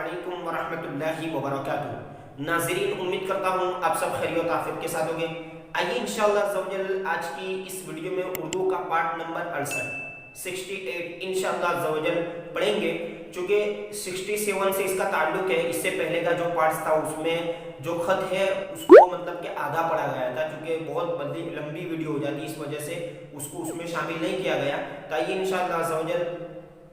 अस्सलामुअलैकुम वरहमतुल्लाहि वबरकातुहू। नाज़रीन, उम्मीद करता हूँ आप सब खैरियत आफियत के साथ होंगे। आइए इंशाअल्लाह ज़वजल आज की इस वीडियो में उर्दू का पार्ट नंबर 68 इंशाअल्लाह ज़वजल पढ़ेंगे। चूँकि 67 से इसका ताल्लुक है, इससे पहले का जो पार्ट था उसमें जो खत है उसको मतलब कि आधा पढ़ा गया था, चूँकि बहुत बड़ी लंबी वीडियो हो जाती, इस वजह से उसको उसमें शामिल नहीं किया गया। तो आइए इंशाअल्लाह ज़वजल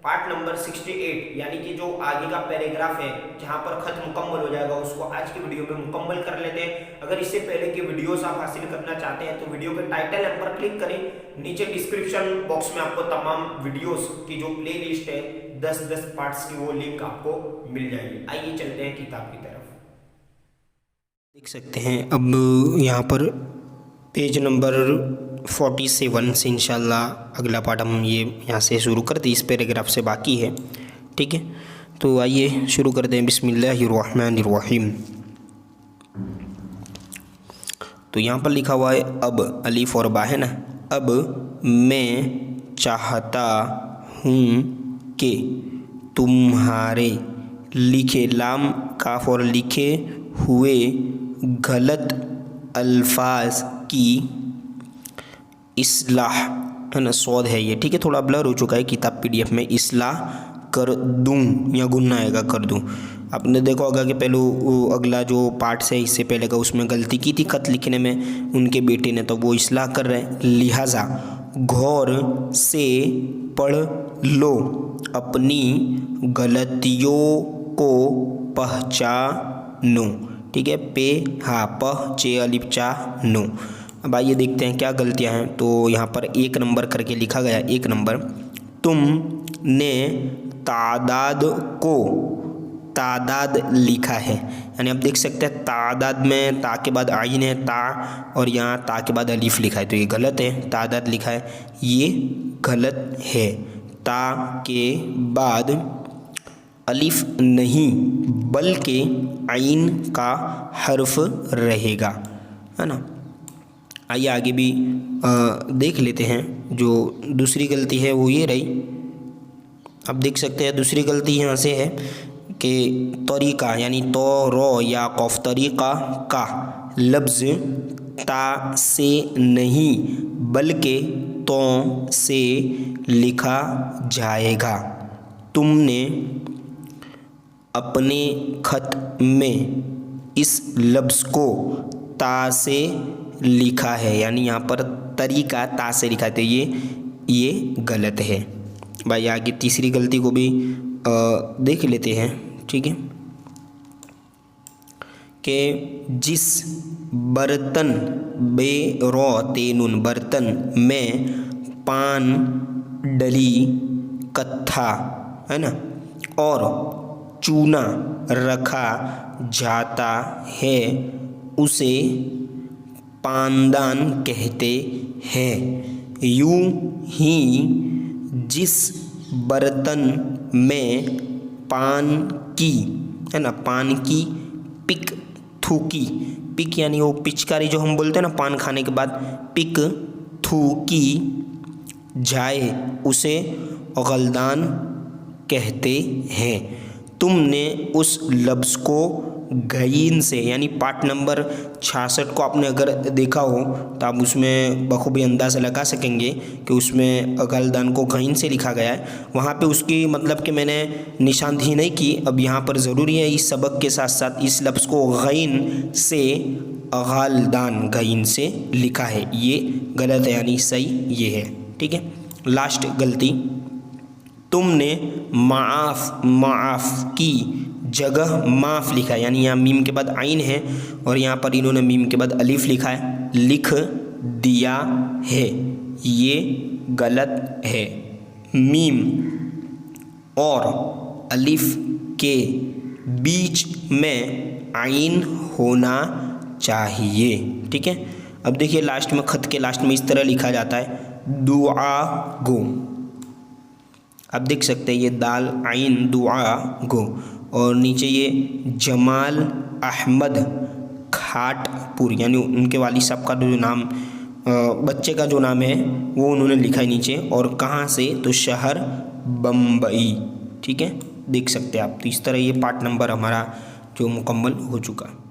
पार्ट नंबर 68 यानी कि जो आगे का पैराग्राफ है जहां पर खत मुकम्मल हो जाएगा उसको आज की वीडियो में मुकम्मल कर लेते हैं। अगर इससे पहले की वीडियोस आप हासिल करना चाहते हैं तो वीडियो के टाइटल ऐप पर क्लिक करें। नीचे डिस्क्रिप्शन बॉक्स में आपको तमाम वीडियोस की जो प्ले लिस्ट है 10-10 पार्ट्स की वो लिंक आपको मिल जाएगी। आइए चलते हैं किताब की तरफ। देख सकते हैं अब यहाँ पर पेज नंबर 47 से इंशाल्लाह अगला पार्ट हम ये यहाँ से शुरू करते हैं, इस पैराग्राफ से बाकी है। ठीक है, तो आइए शुरू करते हैं। बिस्मिल्लाहिर्रहमानिर्रहीम। तो यहाँ पर लिखा हुआ है अब, अलीफ और बा है ना। अब मैं चाहता हूँ कि तुम्हारे लिखे, लाम काफ और लिखे हुए गलत अल्फाज की इस्लाह, है ना, सौद है ये। ठीक है, थोड़ा ब्लर हो चुका है किताब पीडीएफ में। इस्लाह कर दूँ या गुन्ना आएगा, कर दूँ। आपने देखा होगा कि पहले अगला जो पार्ट है इससे पहले का उसमें गलती की थी खत लिखने में उनके बेटे ने, तो वो इस्लाह कर रहे हैं। लिहाजा गौर से पढ़ लो, अपनी गलतियों को पहचानो। ठीक है, पे हा पह चे अलिफ चा नो। अब आइए देखते हैं क्या गलतियां हैं। तो यहाँ पर 1 नंबर करके लिखा गया। 1 नंबर, तुमने तादाद को तादाद लिखा है, यानी आप देख सकते हैं तादाद में ता के बाद आइन है ता, और यहाँ ता के बाद अलीफ लिखा है, तो ये गलत है। तादाद लिखा है, ये गलत है। ता के बाद अलिफ नहीं बल्कि आइन का हर्फ रहेगा, है ना। आइए आगे भी देख लेते हैं। जो दूसरी गलती है वो ये रही। अब देख सकते हैं दूसरी गलती यहाँ से है कि तरीका यानी तो रो या कौफ, तरीका का लफ्ज़ ता से नहीं बल्कि तो से लिखा जाएगा। तुमने अपने खत में इस लफ्ज़ को ता से लिखा है, यानी यहाँ पर तरीका ता से लिखा है, तो ये गलत है। भाई आगे तीसरी गलती को भी देख लेते हैं। ठीक है, कि जिस बर्तन, बे रो तेनुन, बर्तन में पान डली कत्था, है ना, और चूना रखा जाता है उसे पानदान कहते हैं। यूं ही जिस बर्तन में पान की, है ना, पान की पिक थूकी, पिक यानी वो पिचकारी जो हम बोलते हैं ना पान खाने के बाद, पिक थूकी जाए उसे गलदान कहते हैं। तुमने उस लफ्ज़ को गईन से, यानी पार्ट नंबर 66 को आपने अगर देखा हो तो आप उसमें बखूबी अंदाज़ा लगा सकेंगे कि उसमें गलदान को गईन से लिखा गया है। वहाँ पे उसकी मतलब कि मैंने निशानदेही नहीं की। अब यहाँ पर ज़रूरी है इस सबक के साथ साथ इस लफ्ज़ को गईन से, गलदान गईन से लिखा है, ये गलत है, यानी सही ये है। ठीक है, लास्ट गलती, तुमने माफ़ की जगह माफ़ लिखा है, यानी यहाँ मीम के बाद आइन है और यहाँ पर इन्होंने मीम के बाद अलीफ लिखा है, लिख दिया है, ये गलत है। मीम और अलीफ के बीच में आइन होना चाहिए। ठीक है, अब देखिए लास्ट में, खत के लास्ट में इस तरह लिखा जाता है, दुआ गो। अब देख सकते हैं ये दाल आइन दुआ गो, और नीचे ये जमाल अहमद खाटपुर, यानी उनके वालिद साहब का जो नाम, बच्चे का जो नाम है वो उन्होंने लिखा है नीचे। और कहाँ से, तो शहर बम्बई। ठीक है, देख सकते हैं आप। तो इस तरह ये पार्ट नंबर हमारा जो मुकम्मल हो चुका।